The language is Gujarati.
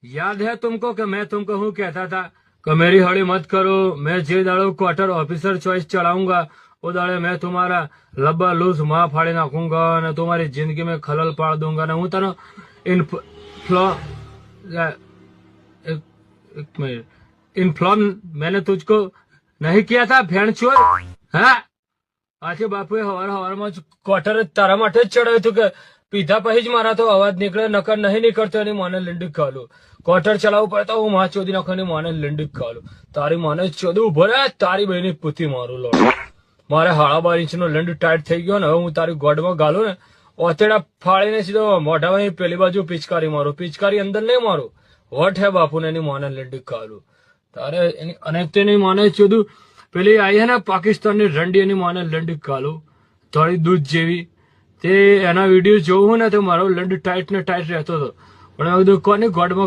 याद है तुमको कि मैं तुमको हूँ कहता था कि मेरी हड़ी मत करो, मैं जे दाड़ो क्वार्टर ऑफिसर चॉइस चढ़ाऊंगा वो दाड़े मैं तुम्हारा लब्बा लूज माँ फाड़ी नाखूंगा और तुम्हारी जिंदगी में खलल पाड़ दूंगा ना हूँ तेनो एक मिनट इन्फ्लॉम मैंने तुझको नहीं किया था भेड़ चोर। हाँ આજે બાપુએ હવાર હવારમાં ક્વાર્ટર તારા માટે જ ચડાવ્યું હતું કે પીધા પછી જ મારા તો અવાજ નીકળે નકર નહીં નીકળતો એની માને લીંડી ખાલું ક્વાર્ટર ચલાવવું પડે તો હું માં ચોદી નાખો એની માને લીંડી ખાલું તારી માને ચોદું ઉભો રે તારી બહેની પૂથી મારું લોડ મારે 12.5 ઇંચનો લીંડ ટાઈટ થઈ ગયો ને હવે હું તારી ગોડમાં ગાલું ને ઓતેડા ફાડીને સીધો મોઢામાં પેલી બાજુ પિચકારી મારું પિચકારી અંદર નહીં મારું વટ હે બાપુ ને એની માને લીંડી ખાલું તારે એની અને તેની માને ચોદું પેલી आई है ना पाकिस्तान रंडी माने लंड कालो थोड़ी दूध जेवी ते एना वीडियो जो हूँ ना तो मारो लंड टाइट ने टाइट रहता तो कोने गॉड में